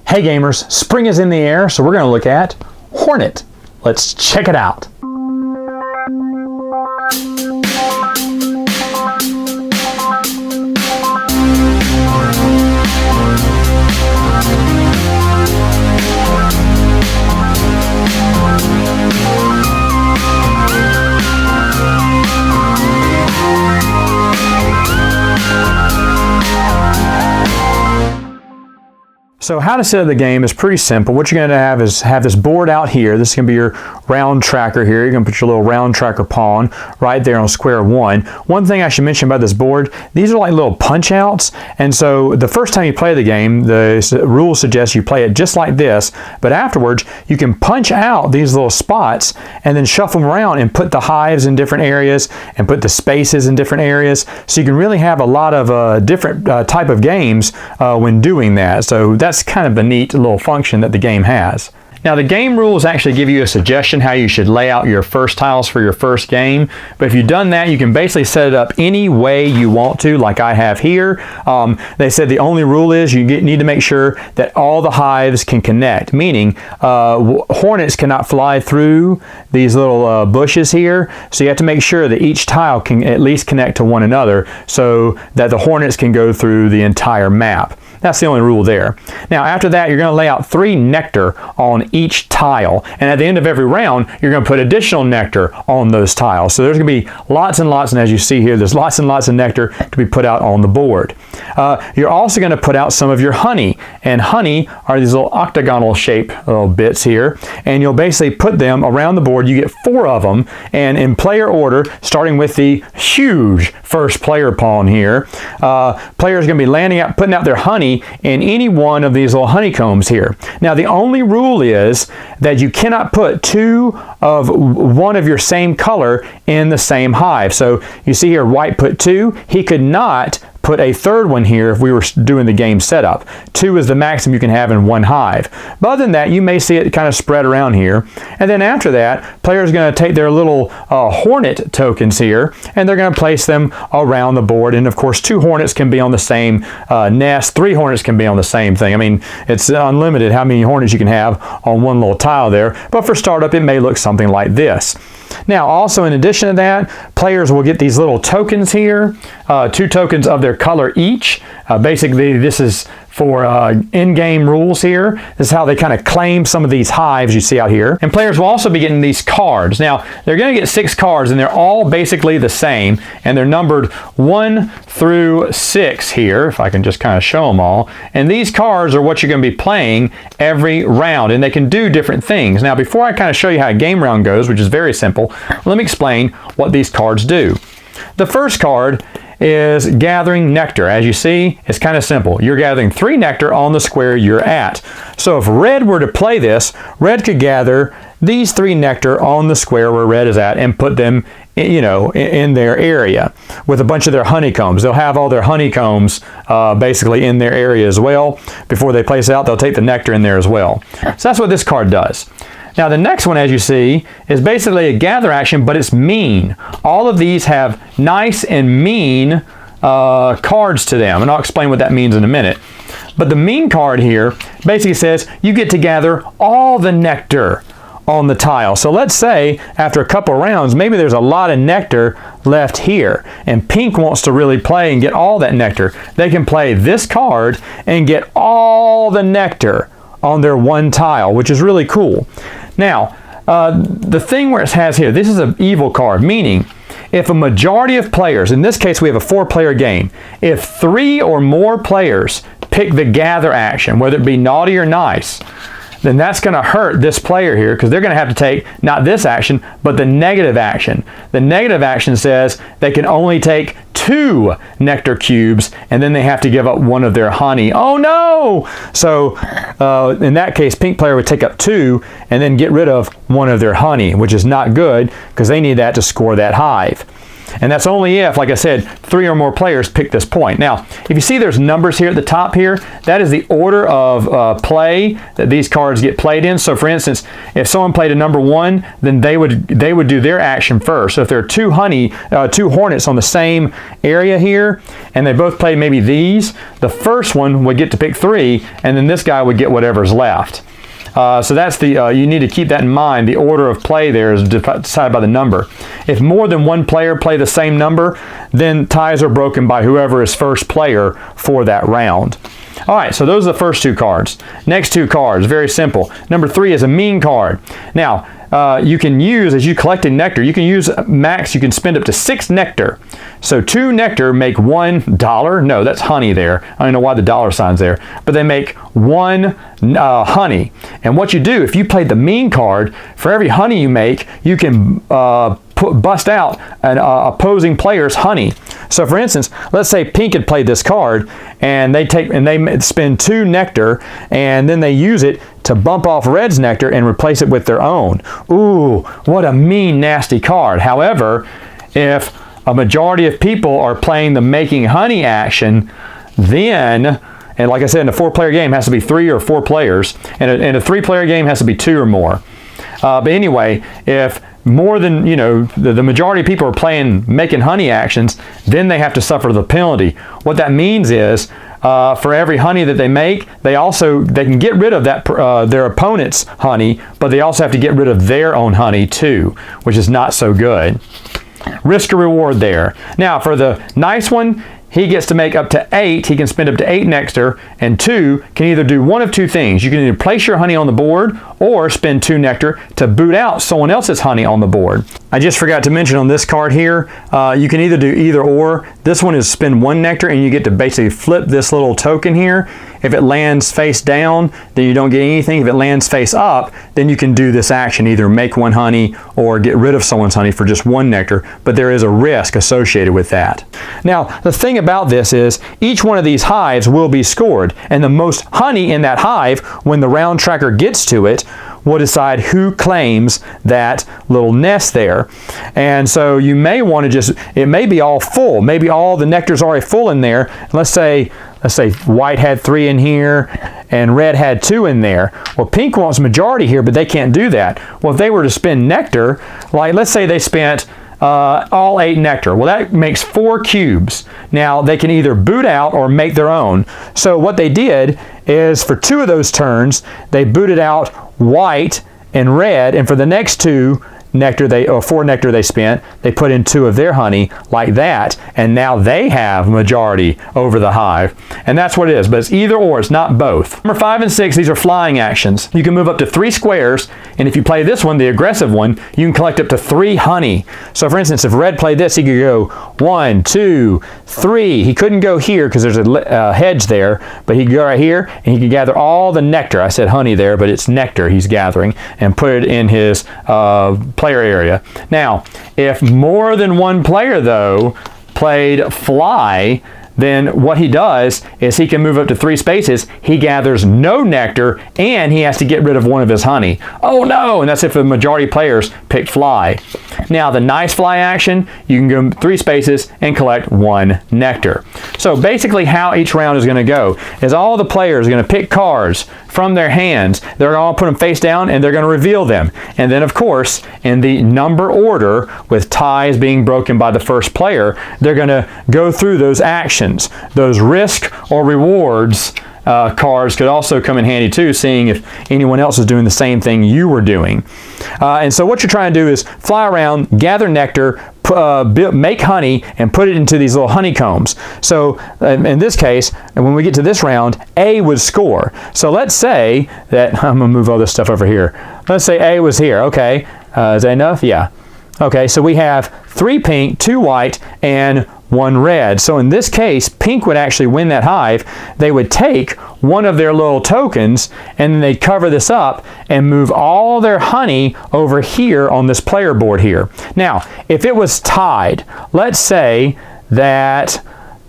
Hey gamers, spring is in the air, so we're going to look at Hornet. Let's check it out. So how to set up the game is pretty simple. What you're going to have is this board out here. This is going to be your round tracker here. You're going to put your little round tracker pawn right there on square one. One thing I should mention about this board, these are like little punch outs. And so the first time you play the game, the rules suggest you play it just like this. But afterwards, you can punch out these little spots and then shuffle them around and put the hives in different areas and put the spaces in different areas. So you can really have a lot of different type of games when doing that. So that's kind of a neat little function that the game has. Now the game rules actually give you a suggestion how you should lay out your first tiles for your first game, but if you've done that you can basically set it up any way you want to, like I have here. They said the only rule is you need to make sure that all the hives can connect, meaning hornets cannot fly through these little bushes here, so you have to make sure that each tile can at least connect to one another so that the hornets can go through the entire map. That's the only rule there. Now after that, you're going to lay out 3 nectar on each tile, and at the end of every round you're going to put additional nectar on those tiles. So there's going to be lots and lots, and as you see here, there's lots and lots of nectar to be put out on the board. You're also going to put out some of your honey, and honey are these little octagonal shaped little bits here, and you'll basically put them around the board. You get 4 of them, and in player order, starting with the huge first player pawn here, players are going to be putting out their honey in any one of these little honeycombs here. Now the only rule is that you cannot put 2 of one of your same color in the same hive. So you see here white put 2. He could not put a 3rd one here if we were doing the game setup. 2 is the maximum you can have in one hive. But other than that, you may see it kind of spread around here. And then after that, players are going to take their little hornet tokens here, and they're going to place them around the board. And of course, 2 hornets can be on the same nest. 3 hornets can be on the same thing. I mean, it's unlimited how many hornets you can have on one little tile there. But for startup, it may look something like this. Now, also in addition to that, players will get these little tokens here, 2 tokens of their color each. Basically, this is for in-game rules here. This is how they kind of claim some of these hives you see out here. And players will also be getting these cards. Now, they're going to get 6 cards, and they're all basically the same, and they're numbered 1 through 6 here, if I can just kind of show them all. And these cards are what you're going to be playing every round, and they can do different things. Now, before I kind of show you how a game round goes, which is very simple, let me explain what these cards do. The first card is gathering nectar. As you see, it's kind of simple. You're gathering 3 nectar on the square you're at. So if red were to play this, red could gather these 3 nectar on the square where red is at and put them, you know, in their area with a bunch of their honeycombs. They'll have all their honeycombs basically in their area as well. Before they place it out, they'll take the nectar in there as well. So that's what this card does. Now the next one, as you see, is basically a gather action, but it's mean. All of these have nice and mean cards to them, and I'll explain what that means in a minute. But the mean card here basically says you get to gather all the nectar on the tile. So let's say after a couple of rounds, maybe there's a lot of nectar left here, and pink wants to really play and get all that nectar. They can play this card and get all the nectar on their one tile, which is really cool. Now, the thing where it has here, this is an evil card, meaning if a majority of players, in this case we have a 4-player game, if 3 or more players pick the gather action, whether it be naughty or nice, then that's going to hurt this player here because they're going to have to take not this action, but the negative action. The negative action says they can only take 2 nectar cubes, and then they have to give up 1 of their honey. Oh no! So in that case, pink player would take up 2 and then get rid of 1 of their honey, which is not good because they need that to score that hive. And that's only if, like I said, 3 or more players pick this point. Now, if you see there's numbers here at the top here, that is the order of play that these cards get played in. So for instance, if someone played a number 1, then they would do their action first. So if there are two Hornets on the same area here, and they both played maybe these, the first one would get to pick 3, and then this guy would get whatever's left. So that's the, you need to keep that in mind. The order of play there is decided by the number. If more than one player play the same number, then ties are broken by whoever is first player for that round. All right, so those are the first 2 cards. Next 2 cards, very simple. Number 3 is a mean card. Now, you can use, as you collecting nectar, you can use max, you can spend up to 6 nectar. So 2 nectar make $1. No, that's honey there. I don't know why the dollar sign's there, but they make 1 honey. And what you do, if you played the mean card, for every honey you make, you can bust out an opposing player's honey. So for instance, let's say pink had played this card, and they spend 2 nectar, and then they use it to bump off red's nectar and replace it with their own. Ooh, what a mean, nasty card. However, if a majority of people are playing the making honey action, then, and like I said, in a 4-player game, it has to be 3 or 4 players, and a 3-player game has to be 2 or more. But anyway, if more than, the majority of people are playing making honey actions, then they have to suffer the penalty. What that means is, for every honey that they make, they can get rid of that their opponent's honey, but they also have to get rid of their own honey too, which is not so good. Risk or reward there. Now for the nice one, he gets to make up to 8. He can spend up to 8 nectar, and 2 can either do one of 2 things. You can either place your honey on the board or spend 2 nectar to boot out someone else's honey on the board. I just forgot to mention on this card here, you can either do either or. This one is spend 1 nectar, and you get to basically flip this little token here. If it lands face down, then you don't get anything. If it lands face up, then you can do this action, either make 1 honey or get rid of someone's honey for just 1 nectar, but there is a risk associated with that. Now, the thing about this is each one of these hives will be scored, and the most honey in that hive, when the round tracker gets to it, will decide who claims that little nest there. And so you may want to it may be all full. Maybe all the nectar's already full in there. Let's say white had 3 in here and red had 2 in there. Well, pink wants majority here, but they can't do that. Well, if they were to spend nectar, like let's say they spent all 8 nectar. Well, that makes 4 cubes. Now, they can either boot out or make their own. So what they did is for 2 of those turns, they booted out white and red, and for the next 2 nectar 4 nectar they spent, they put in 2 of their honey like that, and now they have majority over the hive. And that's what it is, but it's either or, it's not both. Number 5 and 6, these are flying actions. You can move up to 3 squares, and if you play this one, the aggressive one, you can collect up to 3 honey. So for instance, if red played this, he could go 1, 2, 3. He couldn't go here because there's a hedge there, but he could go right here, and he could gather all the nectar. I said honey there, but it's nectar he's gathering, and put it in his player area. Now, if more than 1 player, though, played fly, then what he does is he can move up to 3 spaces. He gathers no nectar, and he has to get rid of 1 of his honey. Oh no! And that's if the majority of players pick fly. Now, the nice fly action, you can go 3 spaces and collect 1 nectar. So basically how each round is going to go is all the players are going to pick cards from their hands. They're going to put them face down, and they're going to reveal them. And then, of course, in the number order, with ties being broken by the first player, they're going to go through those actions. Those risk or rewards cards could also come in handy too, seeing if anyone else is doing the same thing you were doing. And so what you're trying to do is fly around, gather nectar, make honey, and put it into these little honeycombs. So in this case, and when we get to this round, A would score. So let's say that, I'm going to move all this stuff over here. Let's say A was here. Okay, is that enough? Yeah. Okay, so we have 3 pink, 2 white, and 1 red. So in this case, pink would actually win that hive. They would take one of their little tokens, and then they'd cover this up and move all their honey over here on this player board here. Now, if it was tied, let's say that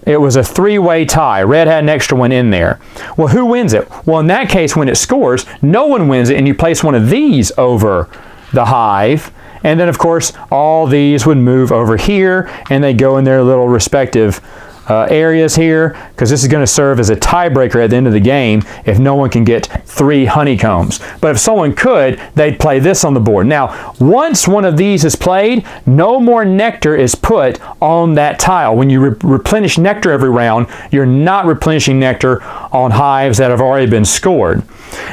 it was a 3-way tie. Red had an extra one in there. Well, who wins it? Well, in that case, when it scores, no one wins it, and you place one of these over the hive, And then, of course, all these would move over here, and they go in their little respective areas here, because this is going to serve as a tiebreaker at the end of the game if no one can get 3 honeycombs. But if someone could, they'd play this on the board. Now, once one of these is played, no more nectar is put on that tile. When you replenish nectar every round, you're not replenishing nectar on hives that have already been scored.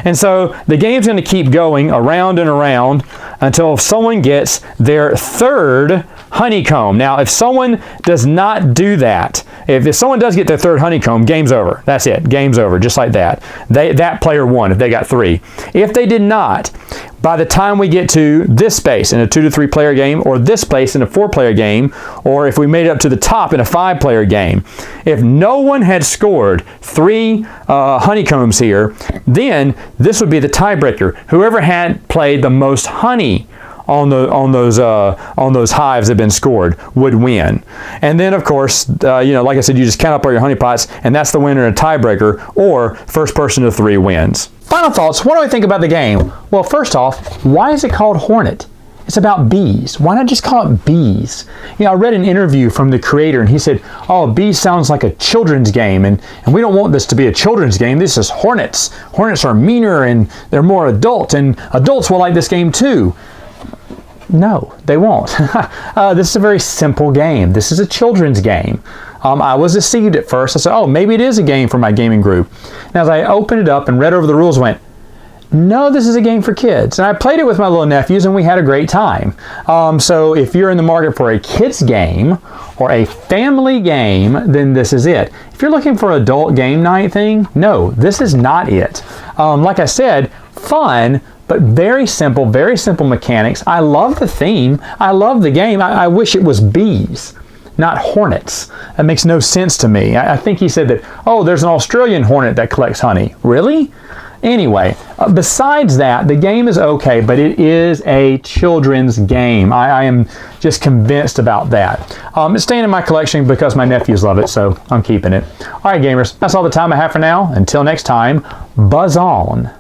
And so the game's going to keep going around and around until someone gets their 3rd honeycomb. Now, if someone does not do that, if someone does get their 3rd honeycomb, game's over. That's it. Game's over, just like that. That player won if they got 3. If they did not, by the time we get to this space in a 2 to 3 player game, or this space in a 4 player game, or if we made it up to the top in a 5 player game, if no one had scored 3 honeycombs here, then this would be the tiebreaker. Whoever had played the most honey on those hives that have been scored would win. And then, of course, like I said, you just count up all your honey pots, and that's the winner in a tiebreaker, or first person to 3 wins. Final thoughts. What do I think about the game? Well, first off, why is it called Hornet? It's about bees. Why not just call it bees? I read an interview from the creator, and he said, oh, bees sounds like a children's game, and we don't want this to be a children's game. This is Hornets. Hornets are meaner, and they're more adult, and adults will like this game too. No, they won't. This is a very simple game. This is a children's game. I was deceived at first. I said, oh, maybe it is a game for my gaming group. And as I opened it up and read over the rules, I went, no, this is a game for kids. And I played it with my little nephews, and we had a great time. So if you're in the market for a kids game or a family game, then this is it. If you're looking for an adult game night thing, no, this is not it. Like I said, fun, but very simple mechanics. I love the theme. I love the game. I wish it was bees, not hornets. That makes no sense to me. I think he said that, oh, there's an Australian hornet that collects honey. Really? Anyway, besides that, the game is okay, but it is a children's game. I am just convinced about that. It's staying in my collection because my nephews love it, so I'm keeping it. All right, gamers, that's all the time I have for now. Until next time, buzz on.